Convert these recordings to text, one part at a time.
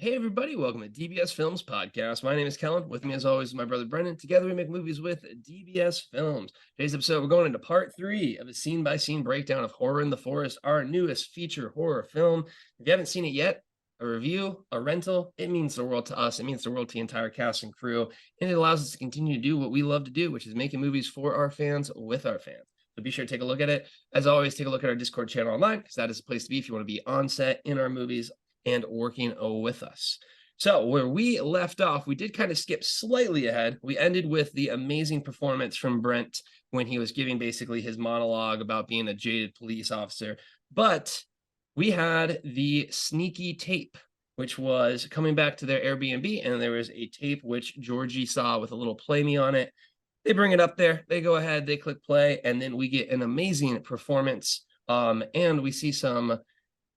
Hey everybody, welcome to DBS Films Podcast. My name is Kellen. With me as always is my brother Brendan. Together we make movies with DBS Films. Today's episode, we're going into part 3 of a scene-by-scene breakdown of Horror in the Forest, our newest feature horror film. If you haven't seen it yet, a review, a rental, it means the world to us. It means the world to the entire cast and crew. And it allows us to continue to do what we love to do, which is making movies for our fans with our fans. So be sure to take a look at it. As always, take a look at our Discord channel online, because that is the place to be if you want to be on set in our movies and working with us. So where we left off, we did kind of skip slightly ahead. We ended with the amazing performance from Brent when he was giving basically his monologue about being a jaded police officer. But we had the sneaky tape, which was coming back to their Airbnb, and there was a tape which Georgie saw with a little play me on it. They bring it up there, they go ahead, they click play, and then we get an amazing performance. And we see some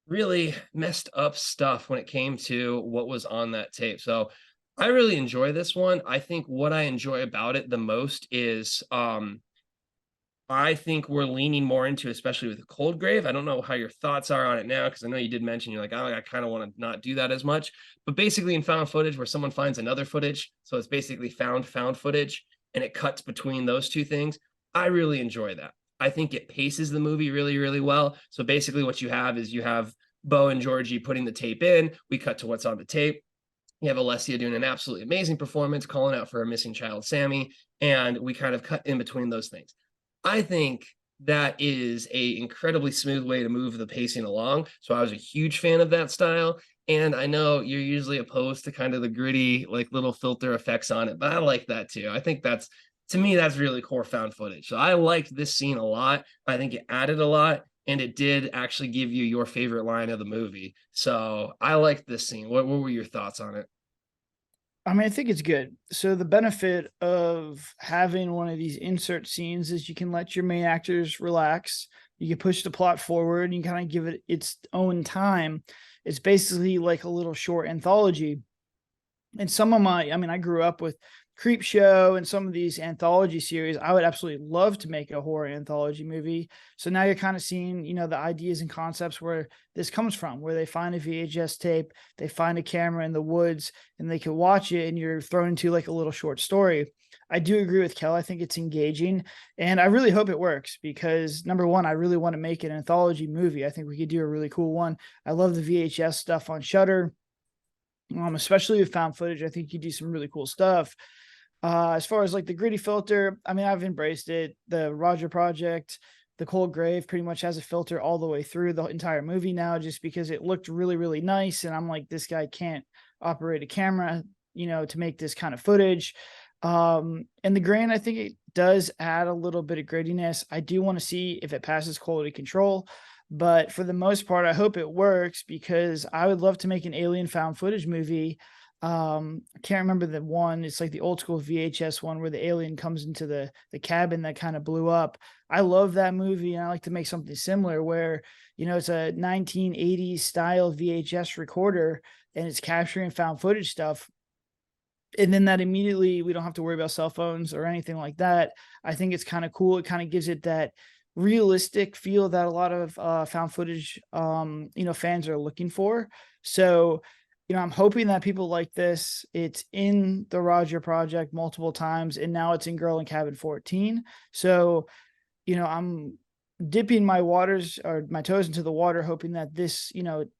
really messed up stuff when it came to what was on that tape. So I really enjoy this one. I think what I enjoy about it the most is I think we're leaning more into, especially with Cold Grave. I don't know how your thoughts are on it now, because I know you did mention you're like, oh, I kind of want to not do that as much. But basically in found footage where someone finds another footage, so it's basically found footage and it cuts between those two things. I really enjoy that. I think it paces the movie really, really well. So basically what you have is you have Bo and Georgie putting the tape in. We cut to what's on the tape. You have Alessia doing an absolutely amazing performance, calling out for her missing child, Sammy, and we kind of cut in between those things. I think that is a incredibly smooth way to move the pacing along. So I was a huge fan of that style. And I know you're usually opposed to kind of the gritty, like little filter effects on it, but I like that too. I think that's, to me, that's really core found footage. So I liked this scene a lot. I think it added a lot, and it did actually give you your favorite line of the movie. So I liked this scene. What were your thoughts on it? I mean, I think it's good. So the benefit of having one of these insert scenes is you can let your main actors relax. You can push the plot forward and you kind of give it its own time. It's basically like a little short anthology. And some of I grew up with Creep Show and some of these anthology series. I would absolutely love to make a horror anthology movie. So now you're kind of seeing, the ideas and concepts where this comes from, where they find a VHS tape, they find a camera in the woods, and they can watch it, and you're thrown into like a little short story. I do agree with Kel. I think it's engaging, and I really hope it works because number one, I really want to make an anthology movie. I think we could do a really cool one. I love the VHS stuff on Shudder. Especially with found footage, I think you do some really cool stuff. As far as like the gritty filter, I mean, I've embraced it. The Roger Project, the Cold Grave pretty much has a filter all the way through the entire movie now, just because it looked really, really nice. And I'm like, this guy can't operate a camera, to make this kind of footage. And the grain, I think it does add a little bit of grittiness. I do want to see if it passes quality control. But for the most part, I hope it works because I would love to make an alien found footage movie. I can't remember the one. It's like the old school VHS one where the alien comes into the cabin that kind of blew up. I love that movie, and I like to make something similar where, it's a 1980s style VHS recorder and it's capturing found footage stuff. And then that immediately we don't have to worry about cell phones or anything like that. I think it's kind of cool. It kind of gives it that realistic feel that a lot of found footage fans are looking for. So I'm hoping that people like this. It's in the Roger Project multiple times, and now it's in Girl in Cabin 14. So I'm dipping my waters or my toes into the water, hoping that this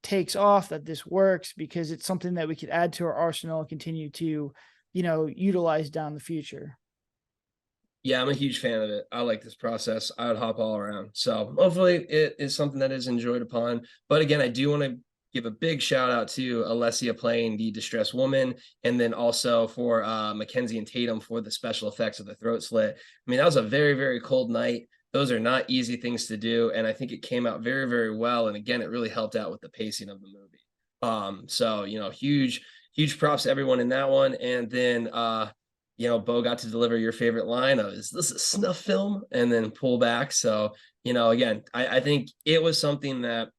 takes off, that this works, because it's something that we could add to our arsenal and continue to utilize down the future. Yeah, I'm a huge fan of it. I like this process. I would hop all around. So hopefully it is something that is enjoyed upon. But again, I do want to give a big shout out to Alessia playing the distressed woman, and then also for Mackenzie and Tatum for the special effects of the throat slit. I mean, that was a very, very cold night. Those are not easy things to do, and I think it came out very, very well. And again, it really helped out with the pacing of the movie. So huge props to everyone in that one. And then Bo got to deliver your favorite line of, is this a snuff film? And then pull back. So, again, I think it was something that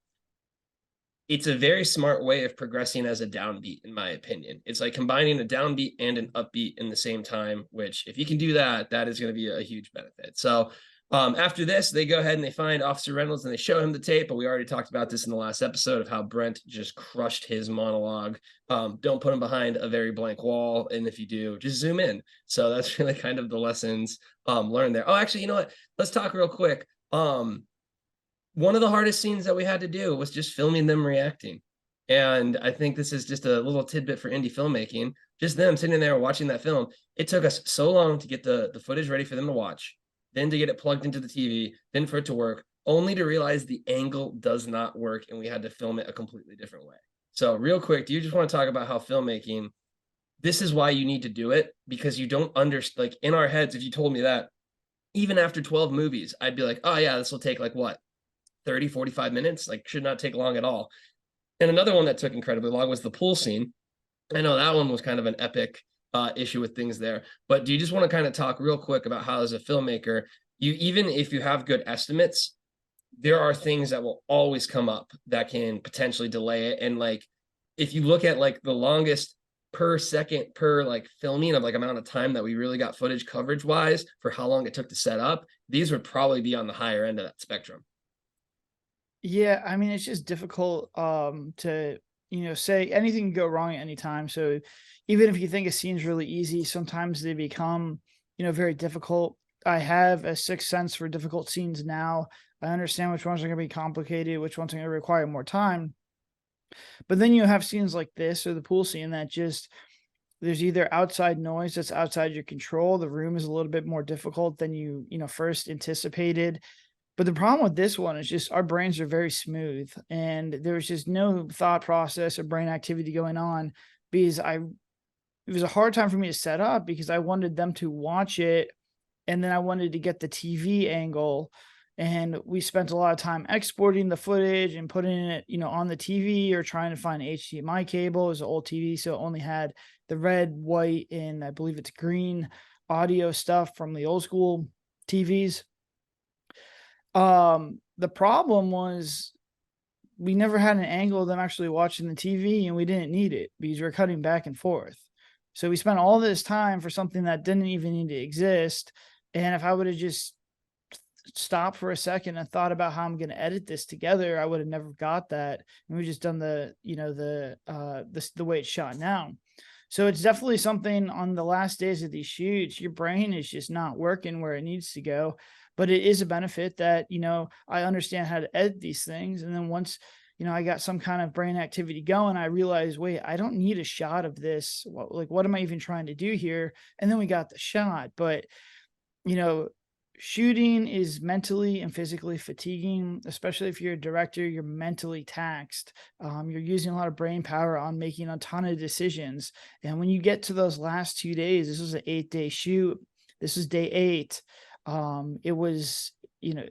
it's a very smart way of progressing as a downbeat, in my opinion. It's like combining a downbeat and an upbeat in the same time, which if you can do that, that is going to be a huge benefit. So After this, they go ahead and they find Officer Reynolds and they show him the tape. But we already talked about this in the last episode of how Brent just crushed his monologue. Don't put him behind a very blank wall. And if you do, just zoom in. So that's really kind of the lessons learned there. Oh, actually, you know what? Let's talk real quick. One of the hardest scenes that we had to do was just filming them reacting. And I think this is just a little tidbit for indie filmmaking. Just them sitting there watching that film. It took us so long to get the footage ready for them to watch, then to get it plugged into the TV, then for it to work, only to realize the angle does not work and we had to film it a completely different way. So real quick, do you just want to talk about how filmmaking, this is why you need to do it? Because you don't understand, like in our heads, if you told me that, even after 12 movies, I'd be like, oh yeah, this will take like what, 30, 45 minutes? Like should not take long at all. And another one that took incredibly long was the pool scene. I know that one was kind of an epic issue with things there. But do you just want to kind of talk real quick about how, as a filmmaker, you, even if you have good estimates, there are things that will always come up that can potentially delay it. And like, if you look at like the longest per second per like filming of like amount of time that we really got footage coverage wise for how long it took to set up, these would probably be on the higher end of that spectrum. Yeah, I mean, it's just difficult to, say anything can go wrong at any time. So even if you think a scene's really easy, sometimes they become, very difficult. I have a sixth sense for difficult scenes now. I understand which ones are going to be complicated, which ones are going to require more time. But then you have scenes like this or the pool scene that just there's either outside noise that's outside your control. The room is a little bit more difficult than you first anticipated. But the problem with this one is just our brains are very smooth and there was just no thought process or brain activity going on because it was a hard time for me to set up because I wanted them to watch it and then I wanted to get the TV angle. And we spent a lot of time exporting the footage and putting it, on the TV or trying to find HDMI cable. It was an old TV, so it only had the red, white, and I believe it's green audio stuff from the old school TVs. The problem was we never had an angle of them actually watching the TV and we didn't need it because we are cutting back and forth. So we spent all this time for something that didn't even need to exist. And if I would have just stopped for a second and thought about how I'm going to edit this together, I would have never got that. And we just done the way it's shot now. So it's definitely something on the last days of these shoots, your brain is just not working where it needs to go. But it is a benefit that, I understand how to edit these things. And then once, I got some kind of brain activity going, I realized, wait, I don't need a shot of this. What am I even trying to do here? And then we got the shot. But, shooting is mentally and physically fatiguing, especially if you're a director, you're mentally taxed. You're using a lot of brain power on making a ton of decisions. And when you get to those last 2 days, this was an 8-day shoot. This is day 8. It was,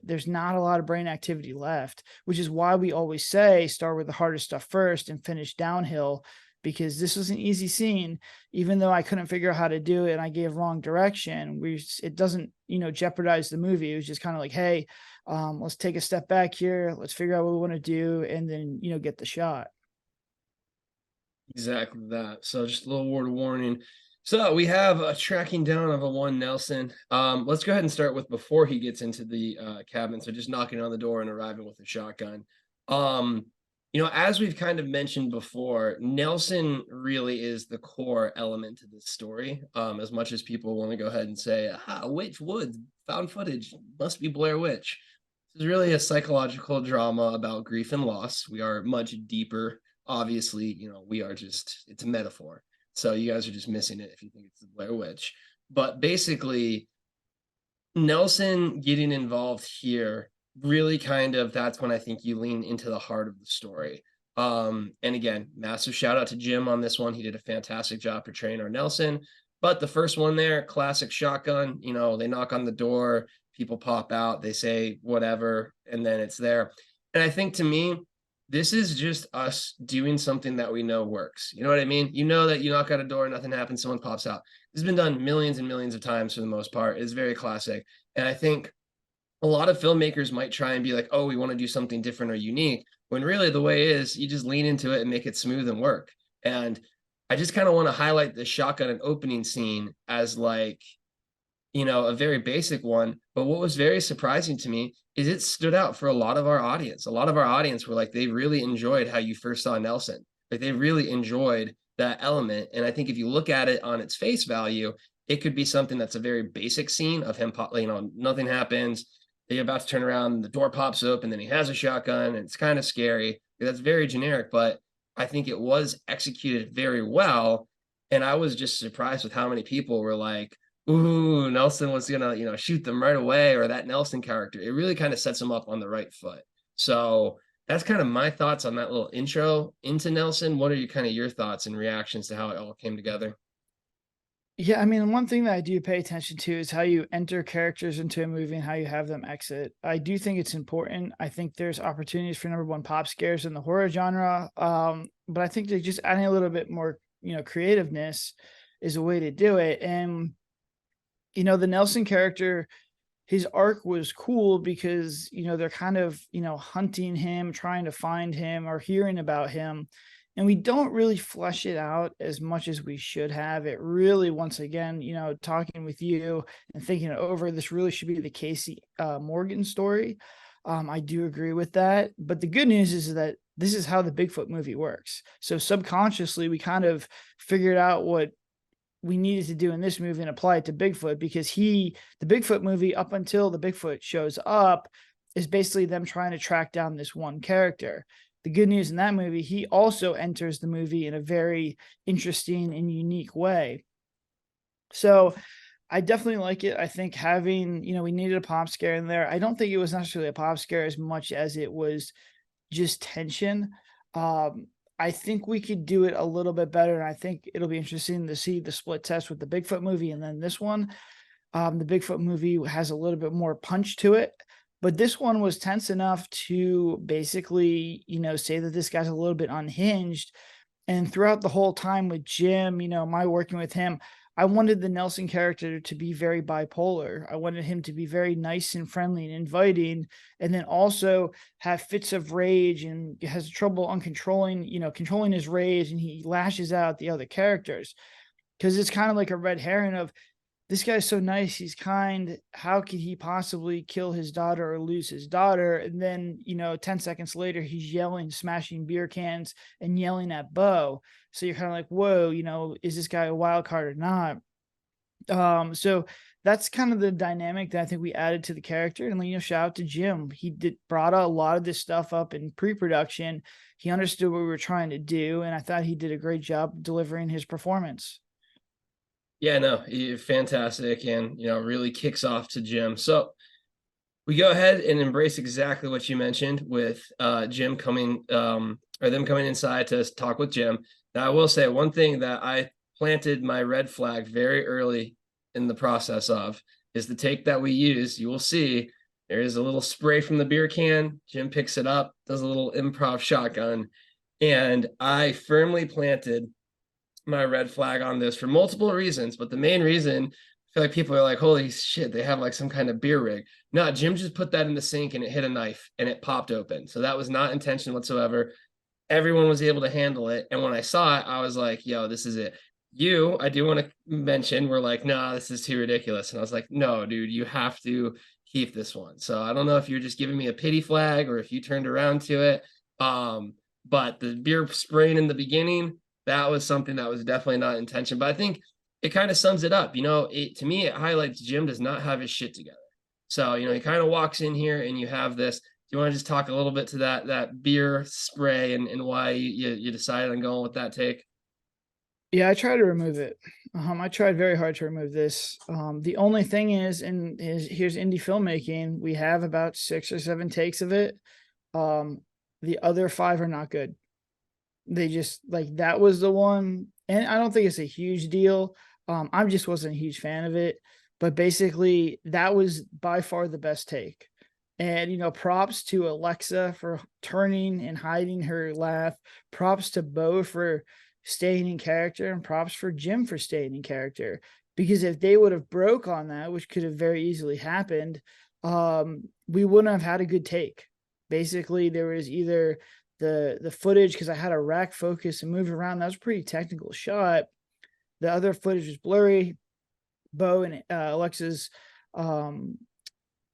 there's not a lot of brain activity left, which is why we always say start with the hardest stuff first and finish downhill, because this was an easy scene. Even though I couldn't figure out how to do it and I gave wrong direction, it doesn't, jeopardize the movie. It was just kind of like, hey, let's take a step back here. Let's figure out what we want to do and then, get the shot. Exactly that. So just a little word of warning. So we have a tracking down of a one Nelson. Let's go ahead and start with before he gets into the cabin. So just knocking on the door and arriving with a shotgun. As we've kind of mentioned before, Nelson really is the core element to this story. As much as people want to go ahead and say, Witch Woods, found footage, must be Blair Witch. This is really a psychological drama about grief and loss. We are much deeper. Obviously, we are just, it's a metaphor. So you guys are just missing it if you think it's the Blair Witch. But basically, Nelson getting involved here really kind of, that's when I think you lean into the heart of the story. And again, massive shout out to Jim on this one. He did a fantastic job portraying our Nelson. But the first one there, classic shotgun, they knock on the door, people pop out, they say whatever, and then it's there. And I think to me, this is just us doing something that we know works. You know what I mean? You know that you knock on a door, nothing happens, someone pops out. This has been done millions and millions of times for the most part. It's very classic. And I think a lot of filmmakers might try and be like, oh, we want to do something different or unique, when really the way is you just lean into it and make it smooth and work. And I just kind of want to highlight the shotgun and opening scene as like, a very basic one. But what was very surprising to me is it stood out for a lot of our audience. A lot of our audience were like, they really enjoyed how you first saw Nelson. Like they really enjoyed that element. And I think if you look at it on its face value, it could be something that's a very basic scene of him, nothing happens. They're about to turn around, the door pops open, then he has a shotgun, and it's kind of scary. That's very generic, but I think it was executed very well. And I was just surprised with how many people were like, ooh, Nelson was gonna, shoot them right away, or that Nelson character. It really kind of sets him up on the right foot. So that's kind of my thoughts on that little intro into Nelson. What are your thoughts and reactions to how it all came together? Yeah, I mean, one thing that I do pay attention to is how you enter characters into a movie and how you have them exit. I do think it's important. I think there's opportunities for number one pop scares in the horror genre. But I think that just adding a little bit more, creativeness is a way to do it. And, the Nelson character, his arc was cool because, they're kind of, hunting him, trying to find him or hearing about him. And we don't really flesh it out as much as we should have. It really, once again, talking with you and thinking it over, this really should be the Casey Morgan story. I do agree with that. But the good news is that this is how the Bigfoot movie works. So subconsciously, we kind of figured out what we needed to do in this movie and apply it to Bigfoot, because the Bigfoot movie, up until the Bigfoot shows up, is basically them trying to track down this one character. The good news in that movie, he also enters the movie in a very interesting and unique way. So I definitely like it. I think having, we needed a pop scare in there. I don't think it was necessarily a pop scare as much as it was just tension. I think we could do it a little bit better. And I think it'll be interesting to see the split test with the Bigfoot movie and then this one. The Bigfoot movie has a little bit more punch to it, but this one was tense enough to basically, say that this guy's a little bit unhinged. And throughout the whole time with Jim, my working with him, I wanted the Nelson character to be very bipolar. I wanted him to be very nice and friendly and inviting, and then also have fits of rage and has trouble controlling his rage, and he lashes out at the other characters. Because it's kind of like a red herring of, this guy's so nice, he's kind, how could he possibly kill his daughter or lose his daughter? And then, 10 seconds later, he's yelling, smashing beer cans and yelling at Bo. So you're kind of like, whoa, is this guy a wild card or not? So that's kind of the dynamic that I think we added to the character. And, shout out to Jim. He brought a lot of this stuff up in pre-production. He understood what we were trying to do, and I thought he did a great job delivering his performance. Yeah, no, fantastic, and really kicks off to Jim. So we go ahead and embrace exactly what you mentioned with Jim coming, or them coming inside to talk with Jim. Now, I will say one thing that I planted my red flag very early in the process of is the take that we use. You will see there is a little spray from the beer can. Jim picks it up, does a little improv shotgun, and I firmly planted my red flag on this for multiple reasons, but the main reason, I feel like people are like, holy shit, they have like some kind of beer rig. No, Jim just put that in the sink and it hit a knife and it popped open. So that was not intention whatsoever. Everyone was able to handle it. And when I saw it, I was like, yo, this is it. I do want to mention, we're like, nah, this is too ridiculous. And I was like, no, dude, you have to keep this one. So I don't know if you're just giving me a pity flag or if you turned around to it. But the beer spraying in the beginning, that was something that was definitely not intention. But I think it kind of sums it up. To me, it highlights Jim does not have his shit together. So, he kind of walks in here and you have this. Do you want to just talk a little bit to that beer spray and why you decided on going with that take? Yeah, I tried to remove it. I tried very hard to remove this. The only thing is, here's indie filmmaking. We have about 6 or 7 takes of it. The other 5 are not good. They just, like, that was the one, and I don't think it's a huge deal. I just wasn't a huge fan of it, but basically that was by far the best take. And, props to Alexa for turning and hiding her laugh. Props to Bo for staying in character, and props for Jim for staying in character. Because if they would have broke on that, which could have very easily happened, we wouldn't have had a good take. Basically, there was either the footage, because I had a rack focus and move around. That was a pretty technical shot. The other footage was blurry. Bo and Alexa's um,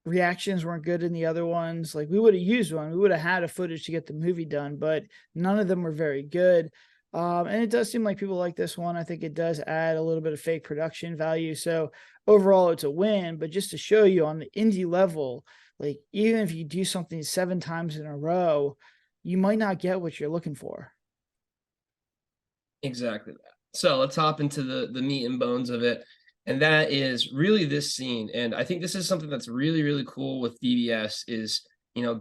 reactions weren't good in the other ones. Like we would have used one, we would have had a footage to get the movie done, but none of them were very good. And it does seem like people like this one. I think it does add a little bit of fake production value. So overall, it's a win. But just to show you on the indie level, like even if you do something 7 times in a row, you might not get what you're looking for. Exactly that. So let's hop into the meat and bones of it. And that is really this scene. And I think this is something that's really, really cool with DBS is,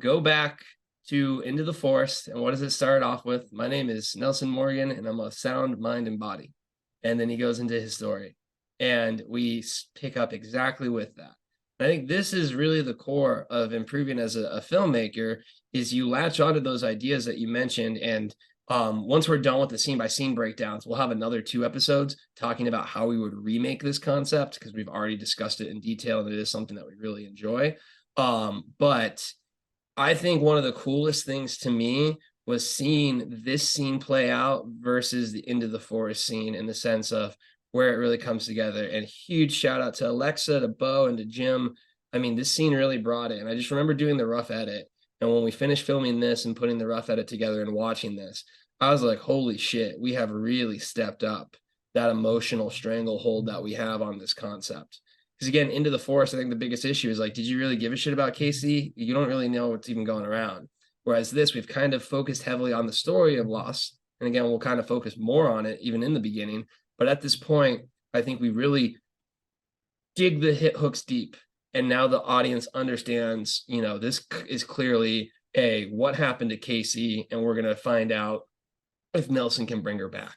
go back to Into the Forest. And what does it start off with? My name is Nelson Morgan, and I'm a sound mind and body. And then he goes into his story. And we pick up exactly with that. And I think this is really the core of improving as a filmmaker is you latch onto those ideas that you mentioned. And once we're done with the scene by scene breakdowns, we'll have another 2 episodes talking about how we would remake this concept because we've already discussed it in detail and it is something that we really enjoy. But I think one of the coolest things to me was seeing this scene play out versus the Into the Forest scene in the sense of where it really comes together. And huge shout out to Alexa, to Bo, and to Jim. I mean, this scene really brought it. And I just remember doing the rough edit. And when we finished filming this and putting the rough edit together and watching this, I was like, holy shit, we have really stepped up that emotional stranglehold that we have on this concept. Because again, Into the Forest, I think the biggest issue is like, did you really give a shit about Casey? You don't really know what's even going around. Whereas this, we've kind of focused heavily on the story of loss. And again, we'll kind of focus more on it even in the beginning. But at this point, I think we really dig the hit hooks deep. And now the audience understands, this is clearly what happened to Casey, and we're going to find out if Nelson can bring her back.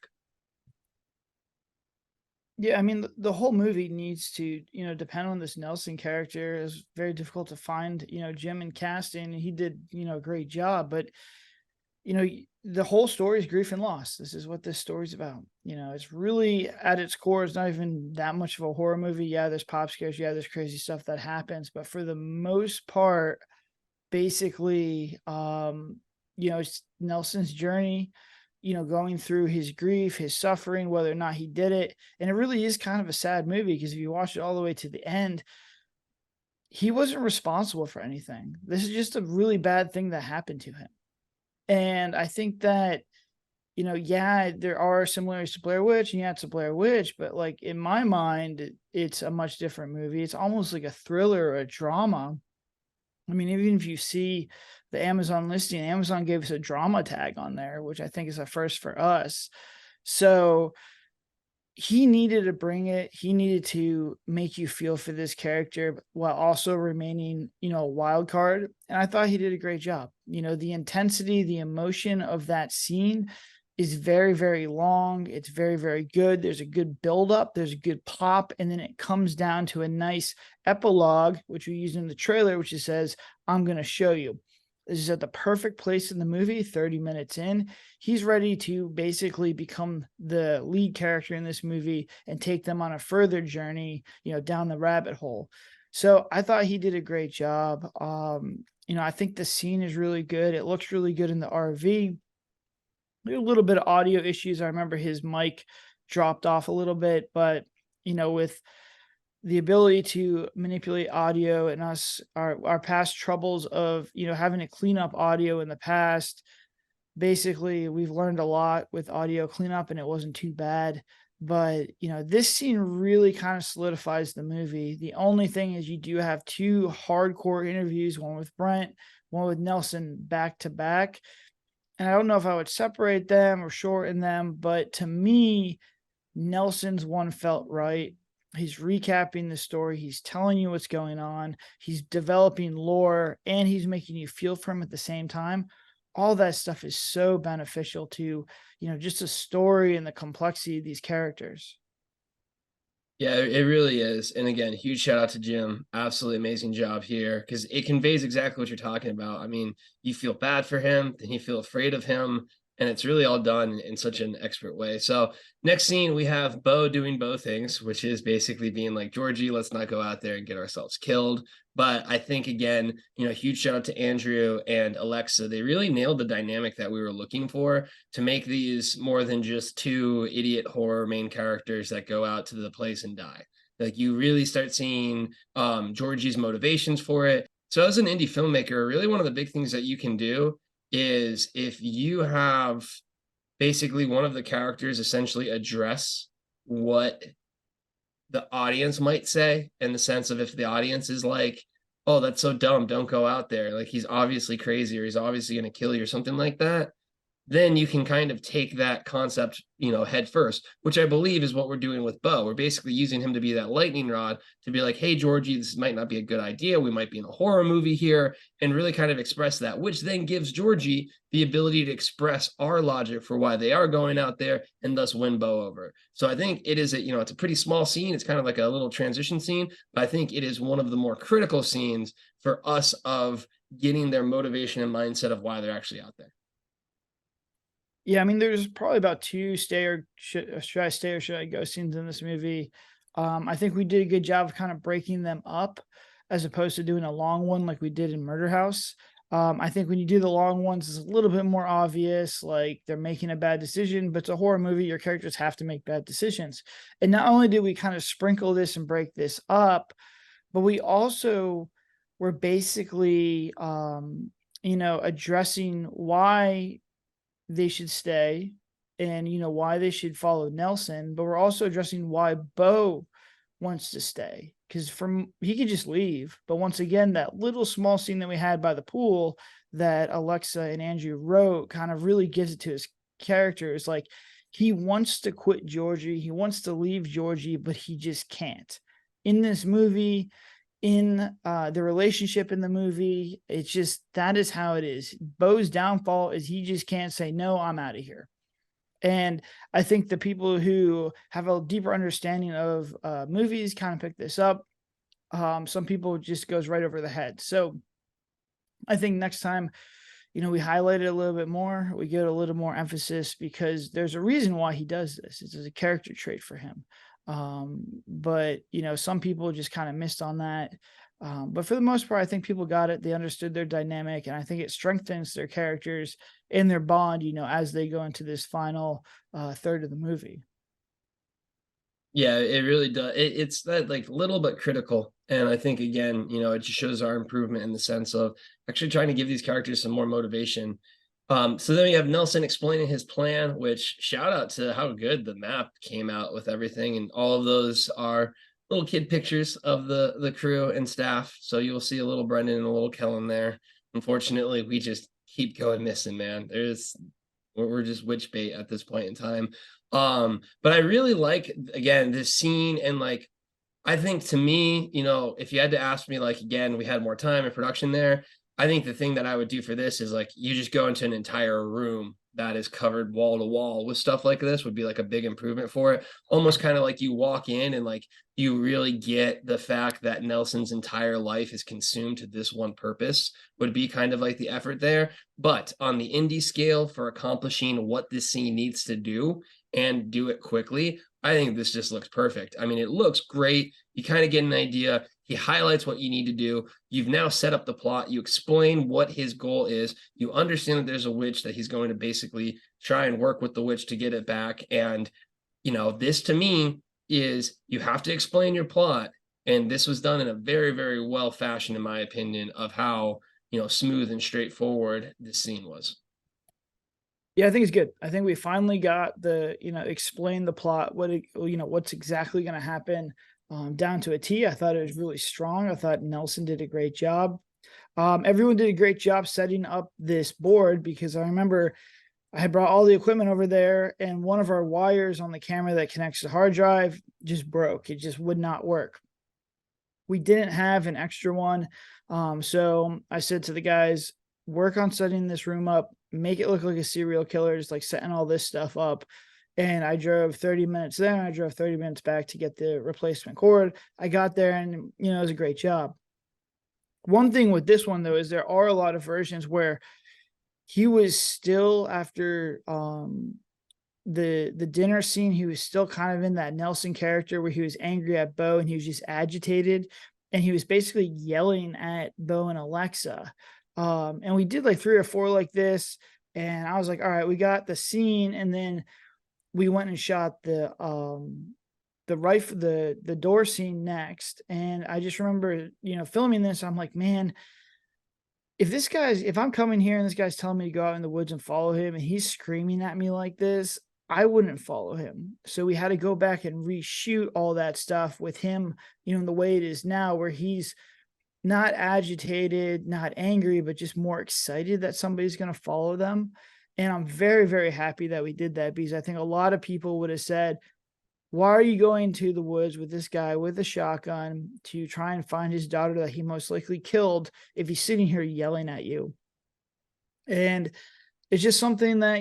Yeah, I mean, the whole movie needs to, depend on this Nelson character. It's very difficult to find, Jim in casting. He did, a great job, but the whole story is grief and loss. This is what this story's about. It's really at its core, it's not even that much of a horror movie. Yeah, there's pop scares. Yeah, there's crazy stuff that happens. But for the most part, basically, it's Nelson's journey, going through his grief, his suffering, whether or not he did it. And it really is kind of a sad movie because if you watch it all the way to the end, he wasn't responsible for anything. This is just a really bad thing that happened to him. And I think that, yeah, there are similarities to Blair Witch, and yeah, it's a Blair Witch, but like in my mind, it's a much different movie. It's almost like a thriller or a drama. I mean, even if you see the Amazon listing, Amazon gave us a drama tag on there, which I think is a first for us. So he needed to bring it. He needed to make you feel for this character while also remaining, a wild card. And I thought he did a great job. The intensity, the emotion of that scene is very, very long. It's very, very good. There's a good buildup. There's a good pop. And then it comes down to a nice epilogue, which we use in the trailer, which says, I'm going to show you. This is at the perfect place in the movie, 30 minutes in. He's ready to basically become the lead character in this movie and take them on a further journey, down the rabbit hole. So I thought he did a great job. I think the scene is really good. It looks really good in the RV. There were a little bit of audio issues. I remember his mic dropped off a little bit, but, with the ability to manipulate audio and our past troubles of, having to clean up audio in the past. Basically, we've learned a lot with audio cleanup and it wasn't too bad. But, this scene really kind of solidifies the movie. The only thing is you do have 2 hardcore interviews, one with Brent, one with Nelson back to back. And I don't know if I would separate them or shorten them, but to me, Nelson's one felt right. He's recapping the story. He's telling you what's going on. He's developing lore and he's making you feel for him at the same time. All that stuff is so beneficial to, just a story and the complexity of these characters. Yeah, it really is. And again, huge shout out to Jim. Absolutely amazing job here because it conveys exactly what you're talking about. I mean, you feel bad for him, then you feel afraid of him, and it's really all done in such an expert way. So next scene, we have Bo doing Bo things, which is basically being like, Georgie, let's not go out there and get ourselves killed. But I think, again, huge shout out to Andrew and Alexa. They really nailed the dynamic that we were looking for to make these more than just 2 idiot horror main characters that go out to the place and die. Like you really start seeing Georgie's motivations for it. So as an indie filmmaker, really one of the big things that you can do is if you have basically one of the characters essentially address what the audience might say, in the sense of if the audience is like, oh, that's so dumb, don't go out there, like he's obviously crazy or he's obviously going to kill you or something like that, then you can kind of take that concept, head first, which I believe is what we're doing with Bo. We're basically using him to be that lightning rod to be like, hey, Georgie, this might not be a good idea. We might be in a horror movie here, and really kind of express that, which then gives Georgie the ability to express our logic for why they are going out there and thus win Bo over. So I think it is it's a pretty small scene. It's kind of like a little transition scene, but I think it is one of the more critical scenes for us of getting their motivation and mindset of why they're actually out there. Yeah, I mean, there's probably about two stay or should I stay or should I go scenes in this movie. I think we did a good job of kind of breaking them up as opposed to doing a long one like we did in Murder House. I think when you do the long ones, it's a little bit more obvious, like they're making a bad decision, but it's a horror movie. Your characters have to make bad decisions. And not only did we kind of sprinkle this and break this up, but we also were basically, addressing why they should stay and why they should follow Nelson, but we're also addressing why Bo wants to stay, because he could just leave, but once again, that little small scene that we had by the pool that Alexa and Andrew wrote kind of really gives it to his character. It's like he wants to quit Georgie, he wants to leave Georgie, but he just can't. In this movie, in the relationship in the movie, it's just, that is how it is. Bo's downfall is he just can't say, no, I'm out of here. And I think the people who have a deeper understanding of movies kind of pick this up. Some people just goes right over the head. So I think next time, we highlight it a little bit more, we get a little more emphasis, because there's a reason why he does this. It's a character trait for him. But some people just kind of missed on that. But for the most part, I think people got it. They understood their dynamic, and I think it strengthens their characters and their bond, as they go into this final third of the movie. Yeah, it really does. It's that like little but critical. And I think again, it just shows our improvement in the sense of actually trying to give these characters some more motivation. So then we have Nelson explaining his plan, which shout out to how good the map came out with everything. And all of those are little kid pictures of the crew and staff. So you'll see a little Brendan and a little Kellen there. Unfortunately, we just keep going missing, man. We're just witch bait at this point in time. But I really like, again, this scene, and like I think to me, if you had to ask me, like, again, we had more time in production there, I think the thing that I would do for this is like you just go into an entire room that is covered wall to wall with stuff like this would be like a big improvement for it. Almost kind of like you walk in and like you really get the fact that Nelson's entire life is consumed to this one purpose would be kind of like the effort there. But on the indie scale for accomplishing what this scene needs to do and do it quickly, I think this just looks perfect. I mean, it looks great. You kind of get an idea. He highlights what you need to do. You've now set up the plot. You explain what his goal is. You understand that there's a witch that he's going to basically try and work with the witch to get it back. And, this to me is you have to explain your plot. And this was done in a very, very well fashion, in my opinion, of how, smooth and straightforward this scene was. Yeah, I think it's good. I think we finally got the, explain the plot, what's exactly going to happen, down to a T. I thought it was really strong. I thought Nelson did a great job. Everyone did a great job setting up this board, because I remember I had brought all the equipment over there, and one of our wires on the camera that connects the hard drive just broke. It just would not work. We didn't have an extra one. So I said to the guys, work on setting this room up, make it look like a serial killer, just like setting all this stuff up. And I drove 30 minutes there, and I drove 30 minutes back to get the replacement cord. I got there, and it was a great job. One thing with this one though is there are a lot of versions where he was still, after the dinner scene, he was still kind of in that Nelson character where he was angry at Bo and he was just agitated, and he was basically yelling at Bo and Alexa. And we did like 3 or 4 like this, and I was like, all right, we got the scene. And then we went and shot the door scene next. And I just remember, filming this, I'm like, man, if I'm coming here and this guy's telling me to go out in the woods and follow him and he's screaming at me like this, I wouldn't follow him. So we had to go back and reshoot all that stuff with him, the way it is now, where he's not agitated, not angry, but just more excited that somebody's going to follow them. And I'm very, very happy that we did that, because I think a lot of people would have said, why are you going to the woods with this guy with a shotgun to try and find his daughter that he most likely killed if he's sitting here yelling at you? And it's just something that,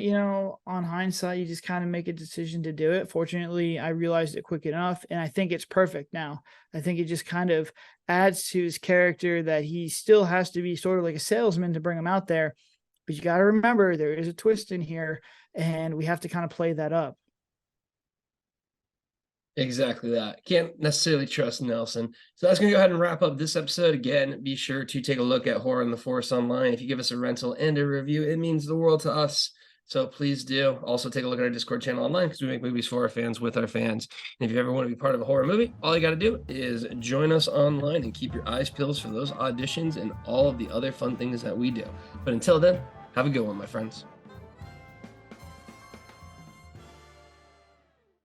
on hindsight, you just kind of make a decision to do it. Fortunately, I realized it quick enough, and I think it's perfect now. I think it just kind of adds to his character that he still has to be sort of like a salesman to bring him out there. But you got to remember, there is a twist in here, and we have to kind of play that up. Exactly that. Can't necessarily trust Nelson. So that's going to go ahead and wrap up this episode. Again, be sure to take a look at Horror in the Forest online. If you give us a rental and a review, it means the world to us. So please do. Also take a look at our Discord channel online, because we make movies for our fans with our fans. And if you ever want to be part of a horror movie, all you got to do is join us online and keep your eyes peeled for those auditions and all of the other fun things that we do. But until then, have a good one, my friends.